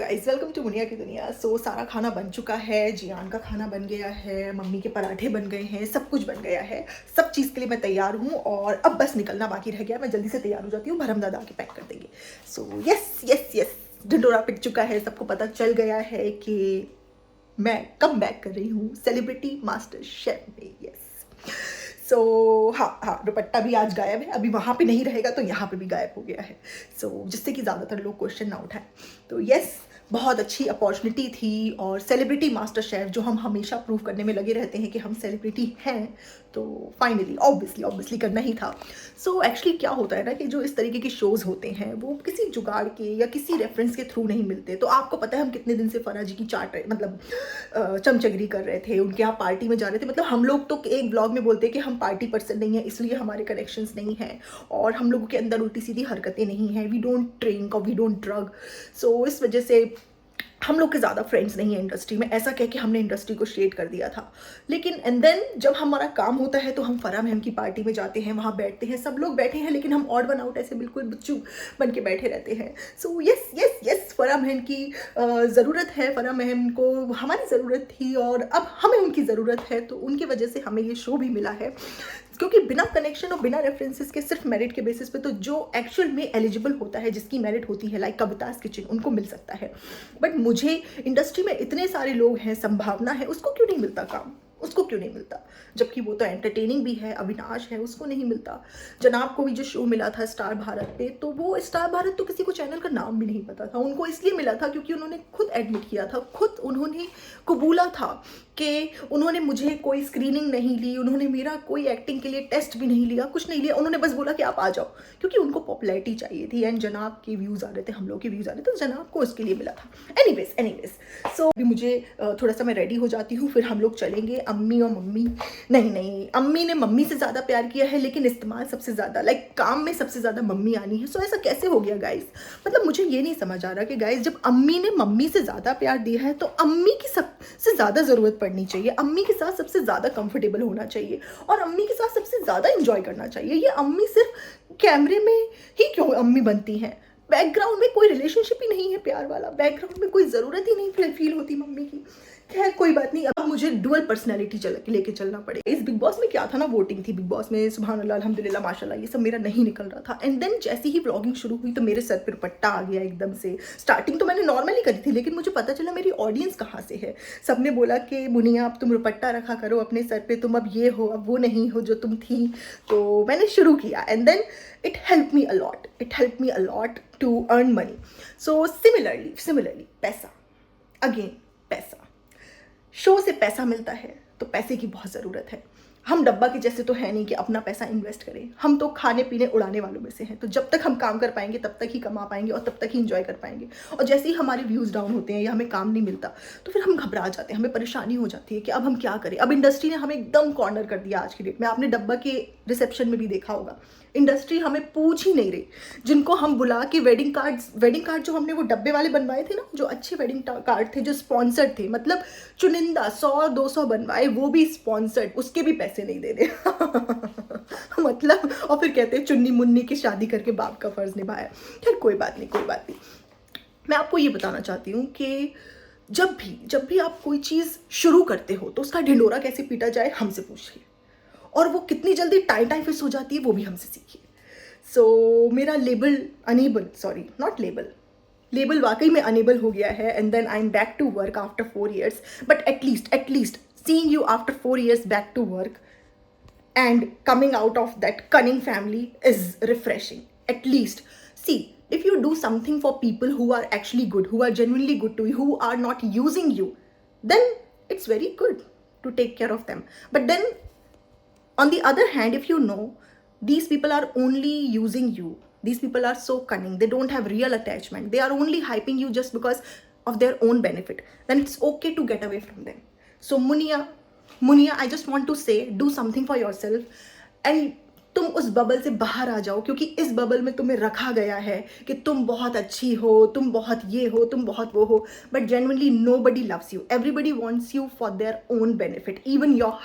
Guys, welcome to Muniya की दुनिया। सारा खाना बन चुका है, जियान का खाना बन गया है, मम्मी के पराठे बन गए हैं, सब कुछ बन गया है। सब चीज़ के लिए मैं तैयार हूँ और अब बस निकलना बाकी रह गया। मैं जल्दी से तैयार हो जाती हूँ, भरम दादा आके पैक कर देंगे। यस यस यस, ढिंडोरा पिट चुका है, सबको पता चल गया है कि मैं कम बैक कर रही हूँ सेलिब्रिटी मास्टर शेफ में। यस हाँ, दुपट्टा भी आज गायब है, अभी वहाँ पे नहीं रहेगा तो यहाँ पे भी गायब हो गया है। जिससे कि ज़्यादातर लोग क्वेश्चन ना उठाएं। यस, बहुत अच्छी अपॉर्चुनिटी थी और सेलिब्रिटी मास्टर शेफ जो हम हमेशा प्रूव करने में लगे रहते हैं कि हम सेलिब्रिटी हैं, तो फाइनली ऑब्वियसली करना ही था। एक्चुअली क्या होता है ना कि जो इस तरीके के शोज़ होते हैं वो किसी जुगाड़ के या किसी रेफरेंस के थ्रू नहीं मिलते। तो आपको पता है हम कितने दिन से फराह जी की चमचगरी कर रहे थे, उनके यहाँ पार्टी में जा रहे थे। मतलब हम लोग तो एक ब्लॉग में बोलते हैं कि हम पार्टी पर्सन नहीं है, इसलिए हमारे कनेक्शंस नहीं है और हम लोगों के अंदर उल्टी सीधी हरकतें नहीं हैं, वी डोंट ड्रिंक और वी डोंट ड्रग। इस वजह से हम लोग के ज़्यादा फ्रेंड्स नहीं है इंडस्ट्री में, ऐसा कह के हमने इंडस्ट्री को शेड कर दिया था। लेकिन एंड देन जब हमारा काम होता है तो हम फराह मैम की पार्टी में जाते हैं, वहाँ बैठते हैं, सब लोग बैठे हैं लेकिन हम ऑड वन आउट ऐसे बिल्कुल बच्चू बन के बैठे रहते हैं। यस, फराह मैम की ज़रूरत है, फराह मैम को हमारी ज़रूरत थी और अब हमें उनकी ज़रूरत है, तो उनकी वजह से हमें ये शो भी मिला है। क्योंकि बिना कनेक्शन और बिना रेफरेंसेस के सिर्फ मेरिट के बेसिस पे तो जो एक्चुअल में एलिजिबल होता है, जिसकी मेरिट होती है, लाइक कवितास किचन, उनको मिल सकता है। बट मुझे इंडस्ट्री में इतने सारे लोग हैं, संभावना है, उसको क्यों नहीं मिलता काम, उसको क्यों नहीं मिलता? जबकि वो तो एंटरटेनिंग भी है, अविनाश है, उसको नहीं मिलता। जनाब को भी जो शो मिला था स्टार भारत पे, तो वो स्टार भारत तो किसी को चैनल का नाम भी नहीं पता था। उनको इसलिए मिला था क्योंकि उन्होंने खुद एडमिट किया था, खुद उन्होंने कबूला था कि उन्होंने मुझे कोई स्क्रीनिंग नहीं ली, उन्होंने मेरा कोई एक्टिंग के लिए टेस्ट भी नहीं लिया, कुछ नहीं लिया। उन्होंने बस बोला कि आप आ जाओ, क्योंकि उनको पॉपुलैरिटी चाहिए थी एंड जनाब के व्यूज़ आ रहे थे, हम लोग के व्यूज़ आ रहे थे, तो जनाब को उसके लिए मिला था। एनीवेज अभी मुझे थोड़ा सा मैं रेडी हो जाती हूँ, फिर हम लोग चलेंगे। अम्मी और मम्मी नहीं, अम्मी ने मम्मी से ज़्यादा प्यार किया है, लेकिन इस्तेमाल सबसे ज़्यादा, लाइक काम में सबसे ज़्यादा मम्मी आनी है। ऐसा कैसे हो गया गाइस? मतलब मुझे ये नहीं समझ आ रहा कि गाइस, जब अम्मी ने मम्मी से ज़्यादा प्यार दिया है तो अम्मी की सबसे ज़्यादा ज़रूरत पड़नी चाहिए, अम्मी के साथ सबसे ज़्यादा कंफर्टेबल होना चाहिए और अम्मी के साथ सबसे ज़्यादा इंजॉय करना चाहिए। ये अम्मी सिर्फ कैमरे में ही क्यों अम्मी बनती हैं? बैकग्राउंड में कोई रिलेशनशिप ही नहीं है प्यार वाला, बैकग्राउंड में कोई ज़रूरत ही नहीं फील होती मम्मी की। खैर कोई बात नहीं, अब मुझे डुअल पर्सनैलिटी लेके चलना पड़ेगा। इस बिग बॉस में क्या था ना, वोटिंग थी बिग बॉस में, सुभान अल्लाह, अल्हम्दुलिल्लाह, माशाल्लाह, ये सब मेरा नहीं निकल रहा था। एंड देन जैसे ही व्लॉगिंग शुरू हुई तो मेरे सर पर दुपट्टा आ गया एकदम से। स्टार्टिंग तो मैंने नॉर्मली करी थी, लेकिन मुझे पता चला मेरी ऑडियंस कहाँ से है। सबने बोला कि मुनिया अब तुम दुपट्टा रखा करो अपने सर पर, तुम अब ये हो, अब वो नहीं हो जो तुम थी। तो मैंने शुरू किया and then it helped me a lot to earn money. Similarly पैसा, अगेन पैसा, शो से पैसा मिलता है तो पैसे की बहुत ज़रूरत है। हम डब्बा के जैसे तो है नहीं कि अपना पैसा इन्वेस्ट करें, हम तो खाने पीने उड़ाने वालों में से हैं। तो जब तक हम काम कर पाएंगे तब तक ही कमा पाएंगे और तब तक ही इंजॉय कर पाएंगे। और जैसे ही हमारे व्यूज़ डाउन होते हैं या हमें काम नहीं मिलता तो फिर हम घबरा जाते हैं, हमें परेशानी हो जाती है कि अब हम क्या करें। अब इंडस्ट्री ने हमें एकदम कॉर्नर कर दिया आज की डेट में। आपने डब्बा के रिसेप्शन में भी देखा होगा, इंडस्ट्री हमें पूछ ही नहीं रही। जिनको हम बुला के वेडिंग कार्ड जो हमने वो डब्बे वाले बनवाए थे ना, जो अच्छे वेडिंग कार्ड थे, जो स्पॉन्सर्ड थे, मतलब चुनिंदा 100-200 बनवाए, वो भी स्पॉन्सर्ड, उसके भी पैसे नहीं दे रहे। मतलब, और फिर कहते हैं चुन्नी मुन्नी की शादी करके बाप का फर्ज निभाया। खैर कोई बात नहीं। मैं आपको ये बताना चाहती हूँ कि जब भी आप कोई चीज़ शुरू करते हो तो उसका ढिंडोरा कैसे पीटा जाए हमसे पूछिए, और वो कितनी जल्दी टाइम फिक्स हो जाती है वो भी हमसे सीखिए। मेरा लेबल वाकई में अनेबल हो गया है and then I am back to work after 4 years, but at least seeing you after 4 years back to work and coming out of that cunning family is refreshing. At least see, if you do something for people who are actually good, who are genuinely good to you, who are not using you, then it's very good to take care of them. But then on the other hand, if you know these people are only using you, these people are so cunning, they don't have real attachment, they are only hyping you just because of their own benefit, then it's okay to get away from them. So Munia, I just want to say, do something for yourself and तुम उस bubble से बाहर आ जाओ, क्योंकि इस bubble में तुम्हें रखा गया है कि तुम बहुत अच्छी हो, तुम बहुत ये हो, तुम बहुत वो हो, but genuinely nobody loves you, everybody wants you for their own benefit, even your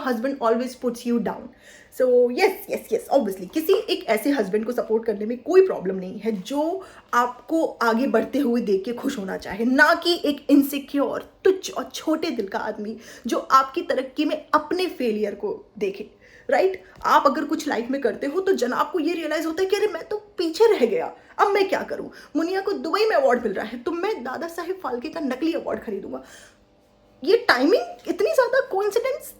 husband always puts you down. So yes yes yes, obviously किसी एक ऐसे हस्बैंड को सपोर्ट करने में कोई प्रॉब्लम नहीं है जो आपको आगे बढ़ते हुए देख के खुश होना चाहे, ना कि एक इनसिक्योर, तुच्छ और छोटे दिल का आदमी जो आपकी तरक्की में अपने फेलियर को देखे. राइट आप अगर कुछ लाइफ में करते हो तो जनाब को ये रियलाइज होता है कि अरे मैं तो पीछे रह गया, अब मैं क्या करूं. मुनिया को दुबई में अवार्ड मिल रहा है तो मैं दादा साहेब फाल्के का नकली अवार्ड खरीदूंगा. ये टाइमिंग इतनी ज्यादा कोइंसिडेंस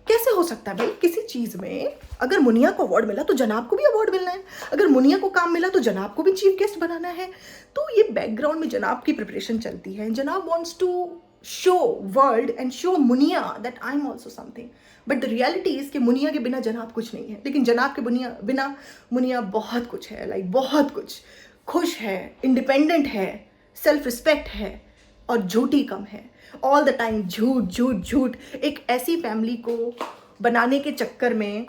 कैसे हो सकता है भाई किसी चीज में. अगर मुनिया को अवार्ड मिला तो जनाब को भी अवार्ड मिलना है, अगर मुनिया को काम मिला तो जनाब को भी चीफ गेस्ट बनाना है. तो ये बैकग्राउंड में जनाब की प्रिपरेशन चलती है. जनाब wants to show world and show Muniya that I am also something, but the reality is कि मुनिया के बिना जनाब कुछ नहीं है, लेकिन जनाब के बिना मुनिया बहुत कुछ है. लाइक बहुत कुछ. खुश है, इंडिपेंडेंट है, सेल्फ रिस्पेक्ट है और झूठी कम है. ऑल द टाइम झूठ झूठ झूठ. एक ऐसी फैमिली को बनाने के चक्कर में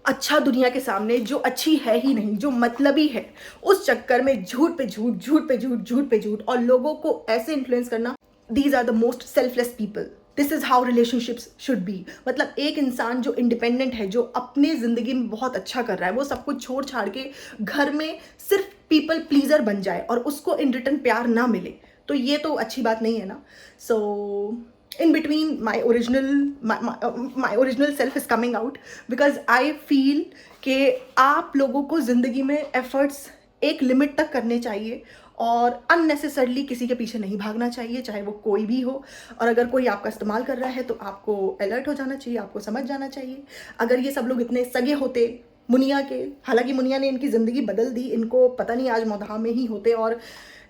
अच्छा दुनिया के सामने जो अच्छी है ही नहीं, जो मतलबी है, उस चक्कर में झूठ पे झूठ, झूठ पे झूठ, झूठ पे झूठ और लोगों को ऐसे इन्फ्लुएंस करना. These are the most selfless people. This is how relationships should be. मतलब एक इंसान जो इंडिपेंडेंट है, जो अपने जिंदगी में बहुत अच्छा कर रहा है, वो सब कुछ छोड़ छाड़ के घर में सिर्फ पीपल प्लीजर बन जाए और उसको इन रिटर्न प्यार ना मिले, तो ये तो अच्छी बात नहीं है ना. सो in between my original self is coming out because I feel कि आप लोगों को ज़िंदगी में एफर्ट्स एक लिमिट तक करने चाहिए और अननेसेसरली किसी के पीछे नहीं भागना चाहिए, चाहे वो कोई भी हो. और अगर कोई आपका इस्तेमाल कर रहा है तो आपको अलर्ट हो जाना चाहिए, आपको समझ जाना चाहिए. अगर ये सब लोग इतने सगे होते मुनिया के, हालांकि मुनिया ने इनकी ज़िंदगी बदल दी, इनको पता नहीं आज मौधा में ही होते और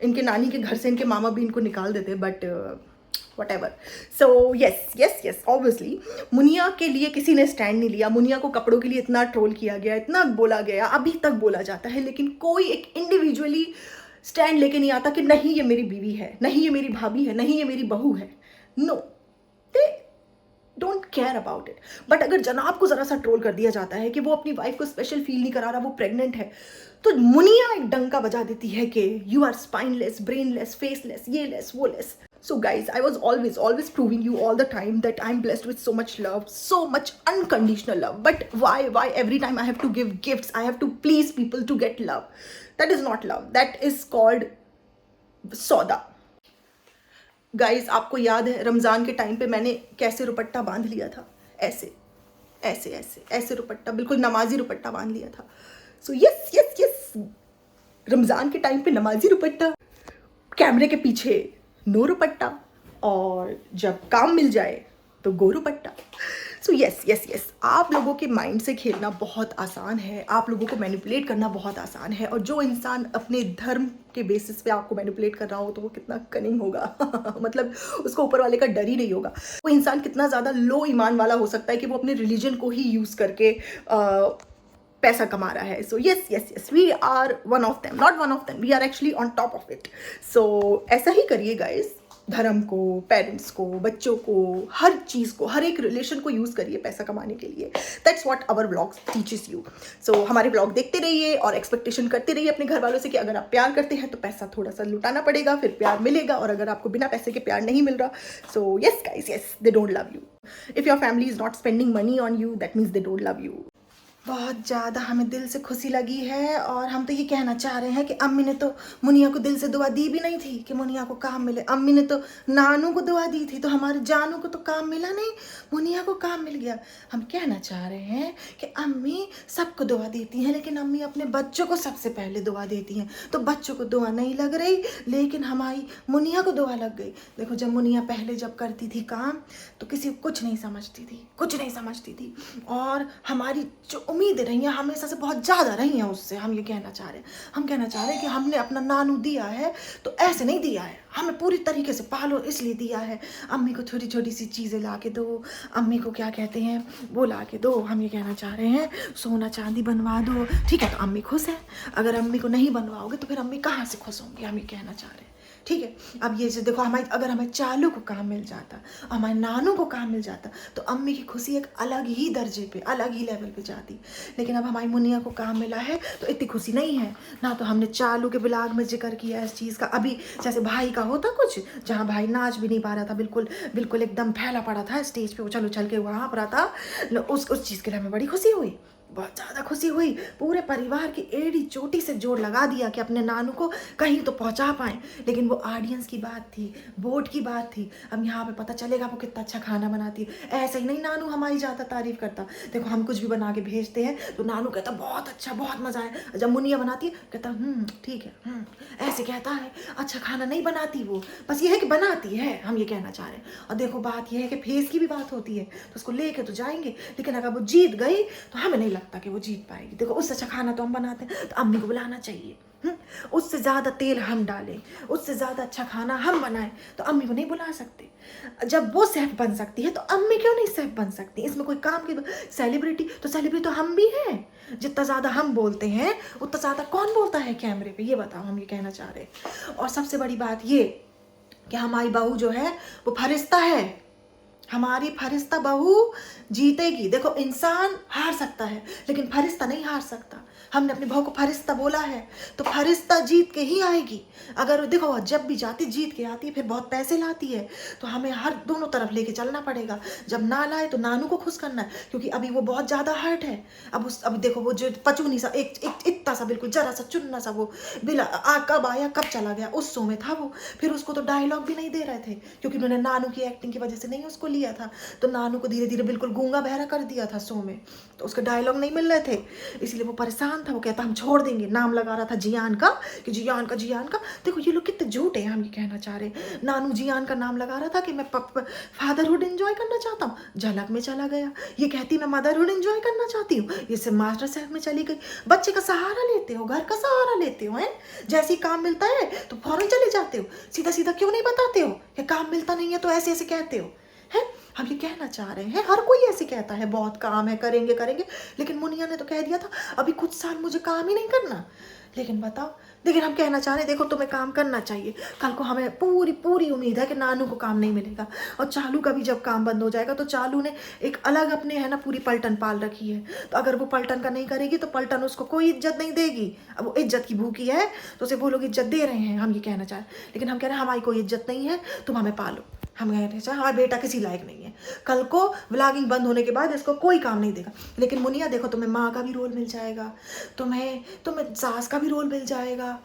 इनके नानी के घर से इनके मामा भी इनको निकाल देते, but whatever. So yes, obviously Muniya के लिए किसी ने स्टैंड नहीं लिया. मुनिया को कपड़ों के लिए इतना ट्रोल किया गया, इतना बोला गया, अभी तक बोला जाता है, लेकिन कोई एक इंडिविजुअली स्टैंड लेके नहीं आता कि नहीं ये मेरी बीवी है, नहीं ये मेरी भाभी है, नहीं ये मेरी बहू है. No, they don't care about it. But अगर जनाब को जरा सा ट्रोल कर दिया जाता है कि वो अपनी वाइफ को स्पेशल फील नहीं करा रहा, वो प्रेग्नेंट है, तो मुनिया एक डंका बजा देती है कि you are spineless, brainless, faceless, ये लेस, वो less. So guys, I was always proving you all the time that I'm blessed with so much love, so much unconditional love. But why every time I have to give gifts, I have to please people to get love? That is not love. That is called सौदा. Guys, आपको याद है रमज़ान के time पे मैंने कैसे रुपट्टा बांध लिया था? ऐसे ऐसे ऐसे ऐसे रुपट्टा, बिल्कुल नमाजी रुपट्टा बांध लिया था. So yes, रमज़ान के टाइम पे नमाजी रुपट्टा, कैमरे के पीछे नो रुपट्टा, और जब काम मिल जाए तो गो रुपट्टा. सो यस, आप लोगों के माइंड से खेलना बहुत आसान है, आप लोगों को मैनिपुलेट करना बहुत आसान है. और जो इंसान अपने धर्म के बेसिस पे आपको मैनिपुलेट कर रहा हो तो वो कितना कनिंग होगा मतलब उसको ऊपर वाले का डर ही नहीं होगा. वो इंसान कितना ज़्यादा लो ईमान वाला हो सकता है कि वो अपने रिलीजन को ही यूज़ करके पैसा कमा रहा है. So yes, we are one of them, not one of them, we are actually on top of it. So ऐसा ही करिए गाइस, धर्म को, पेरेंट्स को, बच्चों को, हर चीज़ को, हर एक रिलेशन को यूज़ करिए पैसा कमाने के लिए. That's what our vlogs teaches you. So हमारे व्लॉग देखते रहिए और एक्सपेक्टेशन करते रहिए अपने घर वालों से कि अगर आप प्यार करते हैं तो पैसा थोड़ा सा लुटाना पड़ेगा, फिर प्यार मिलेगा. और अगर आपको बिना पैसे के प्यार नहीं मिल रहा, so yes guys, yes, they don't love you. If your family is not spending money on you, that means they don't love you. बहुत ज़्यादा हमें दिल से खुशी लगी है और हम तो ये कहना चाह रहे हैं कि अम्मी ने तो मुनिया को दिल से दुआ दी भी नहीं थी कि मुनिया को काम मिले. अम्मी ने तो नानू को दुआ दी थी, तो हमारे जानू को तो काम मिला नहीं, मुनिया को काम मिल गया. हम कहना चाह रहे हैं कि अम्मी सबको दुआ देती हैं, लेकिन अम्मी अपने बच्चों को सबसे पहले दुआ देती हैं. तो बच्चों को दुआ नहीं लग रही, लेकिन हमारी मुनिया को दुआ लग गई. देखो, जब मुनिया पहले जब करती थी काम तो किसी को कुछ नहीं समझती थी, और हमारी जो उम्मीदें रही हैं हमेशा से बहुत ज़्यादा रही हैं उससे. हम ये कहना चाह रहे हैं, कि हमने अपना नानू दिया है तो ऐसे नहीं दिया है. हमें पूरी तरीके से पालो इसलिए दिया है। अम्मी को छोटी छोटी सी चीज़ें ला के दो, अम्मी को क्या कहते हैं वो ला के दो। हम ये कहना चाह रहे हैं सोना चांदी बनवा दो, ठीक है, तो अम्मी खुश है। अगर अम्मी को नहीं बनवाओगे तो फिर अम्मी कहाँ से खुश होंगी, हम ये कहना चाह रहे हैं, ठीक है। अब ये जो देखो, हमारे अगर हमें चालू को काम मिल जाता, हमारे नानू को काम मिल जाता, तो अम्मी की खुशी एक अलग ही दर्जे पे, अलग ही लेवल पे जाती। लेकिन अब हमारी मुनिया को काम मिला है तो इतनी खुशी नहीं है ना। तो हमने चालू के ब्लॉग में जिक्र किया इस चीज़ का। अभी जैसे भाई का होता कुछ, जहाँ भाई नाच भी नहीं पा रहा था, बिल्कुल बिल्कुल एकदम फैला पड़ा था स्टेज पे, उछल उछल के वहाँ पर था, उस चीज़ के लिए हमें बड़ी खुशी हुई, बहुत ज़्यादा खुशी हुई। पूरे परिवार की एड़ी चोटी से जोर लगा दिया कि अपने नानू को कहीं तो पहुंचा पाएँ। लेकिन वो ऑडियंस की बात थी, वोट की बात थी। अब यहाँ पे पता चलेगा वो कितना अच्छा खाना बनाती है। ऐसे ही नहीं नानू हमारी ज़्यादा तारीफ़ करता। देखो हम कुछ भी बना के भेजते हैं तो नानू कहता बहुत अच्छा, बहुत मज़ा है। जब मुनिया बनाती है कहता ठीक है, ऐसे कहता है। अच्छा खाना नहीं बनाती वो, बस ये है कि बनाती है, हम ये कहना चाह रहे हैं। और देखो बात यह है कि फेस की भी बात होती है, तो उसको लेके तो जाएंगे, लेकिन अगर वो जीत गई तो हमें नहीं लगता कि वो जीत पाएगी। देखो उससे अच्छा खाना तो हम बनाते हैं, तो अम्मी को बुलाना चाहिए। उससे ज़्यादा तेल हम डालें, उससे ज़्यादा अच्छा खाना हम बनाएं, तो अम्मी को नहीं बुला सकते। जब वो शेफ बन सकती है तो अम्मी क्यों नहीं शेफ बन सकती? इसमें कोई काम की सेलिब्रिटी तो हम भी हैं। जितना ज़्यादा हम बोलते हैं उतना ज़्यादा कौन बोलता है कैमरे पे, ये बताओ, हम ये कहना चाह रहे हैं। और सबसे बड़ी बात ये कि हमारी बहू जो है वो फरिश्ता है, हमारी फरिश्ता बहू जीतेगी। देखो इंसान हार सकता है लेकिन फरिश्ता नहीं हार सकता। हमने अपनी बहू को फरिश्ता बोला है तो फरिश्ता जीत के ही आएगी। अगर देखो जब भी जाती जीत के आती है, फिर बहुत पैसे लाती है, तो हमें हर दोनों तरफ लेके चलना पड़ेगा। जब ना लाए तो नानू को खुश करना है, क्योंकि अभी वो बहुत ज़्यादा हर्ट है। अब देखो वो जो पचूनी सा एक इतना सा बिल्कुल जरा सा चुन्ना सा वो बिला कब आया कब चला गया, उस शो में था वो। फिर उसको तो डायलॉग भी नहीं दे रहे थे, क्योंकि उन्होंने नानू की एक्टिंग की वजह से नहीं उसको लिया था। तो नानू को धीरे धीरे बिल्कुल गूंगा बहरा कर दिया था शो में, तो उसके डायलॉग नहीं मिल रहे थे, इसलिए वो परेशान था। वो कहता हम छोड़ देंगे, नाम लगा रहा था जियान का, कि जियान का। देखो ये लोग कितने झूठे हैं, हम ये कहना चाह रहे हैं। नानू जियान का नाम लगा रहा था कि मैं फादरहुड एंजॉय करना चाहता हूँ, झलक में चला गया। ये कहती मैं मदरहुड एंजॉय करना चाहती हूँ, ये सिर्फ मास्टर शेफ में चली गई। बच्चे का सहारा लेते हो, घर का सहारा लेते हो, है जैसे ही काम मिलता है तो फौरन चले जाते हो। सीधा सीधा क्यों नहीं बताते हो कि काम मिलता नहीं है तो ऐसे ऐसे कहते हो, है। हम ये कहना चाह रहे हैं, हर कोई ऐसे कहता है बहुत काम है, करेंगे करेंगे, लेकिन मुनिया ने तो कह दिया था अभी कुछ साल मुझे काम ही नहीं करना। लेकिन बताओ, लेकिन हम कहना चाह रहे हैं देखो तुम्हें काम करना चाहिए। कल को हमें पूरी उम्मीद है कि नानू को काम नहीं मिलेगा, और चालू का भी जब काम बंद हो जाएगा तो चालू ने एक अलग अपने है ना पूरी पलटन पाल रखी है, तो अगर वो पलटन का नहीं करेगी तो पलटन उसको कोई इज्जत नहीं देगी। अब वो इज्जत की भूखी है तो उसे वो लोग इज्जत दे रहे हैं, हम ये कहना चाह रहे हैं। लेकिन हम कह रहे हैं हमारी कोई इज्जत नहीं है, तुम हमें पालो। हम कह रहे हैं हमारा बेटा किसी लायक नहीं है, कल को व्लॉगिंग बंद होने के बाद इसको कोई काम नहीं देगा। लेकिन मुनिया देखो तुम्हें माँ का भी रोल मिल जाएगा, तुम्हें सास का भी रोल मिल जाएगा।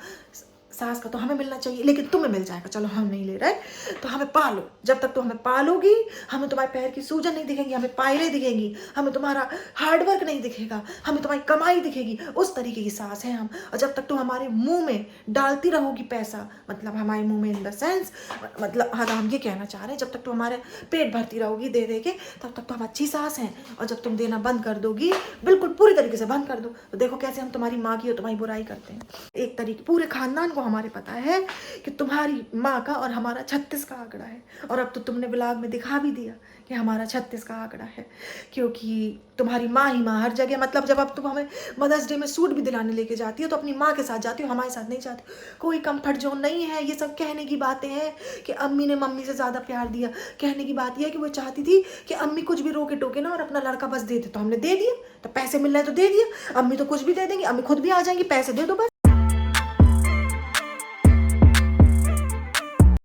सास का तो हमें मिलना चाहिए लेकिन तुम्हें मिल जाएगा, चलो हम नहीं ले रहे, तो हमें पालो। जब तक तुम हमें पालोगी हमें तुम्हारे पैर की सूजन नहीं दिखेंगी, हमें पायलें दिखेंगी, हमें तुम्हारा हार्डवर्क नहीं दिखेगा, हमें तुम्हारी कमाई दिखेगी। उस तरीके की सास है हम। और जब तक तुम हमारे मुंह में डालती रहोगी पैसा, मतलब हमारे मुंह में इन द सेंस, मतलब हाँ हम ये कहना चाह रहे हैं जब तक तुम हमारे पेट भरती रहोगी दे दे के, तब तक तो हम अच्छी सास हैं। और जब तुम देना बंद कर दोगी, बिल्कुल पूरी तरीके से बंद कर दो, तो देखो कैसे हम तुम्हारी माँ की और तुम्हारी बुराई करते हैं। एक तरीके पूरे खानदान को हमारे पता है कि तुम्हारी माँ का और हमारा 36 का आंकड़ा है। और अब तो तुमने ब्लॉग में दिखा भी दिया कि हमारा 36 का आंकड़ा है, क्योंकि तुम्हारी माँ ही माँ हर जगह। मतलब जब अब तुम हमें मदर्स डे में सूट भी दिलाने लेके जाती हो तो अपनी माँ के साथ जाती हो, हमारे साथ नहीं जाती। कोई कंफर्ट जोन नहीं है। ये सब कहने की बातें हैं कि अम्मी ने मम्मी से ज़्यादा प्यार दिया। कहने की बात यह है कि वो चाहती थी कि अम्मी कुछ भी रोके टोके ना और अपना लड़का बस दे दे, तो हमने दे दिया। तो पैसे मिल रहे तो दे दिया, अम्मी तो कुछ भी दे देंगी, अम्मी खुद भी आ जाएंगी, पैसे दे दो बस।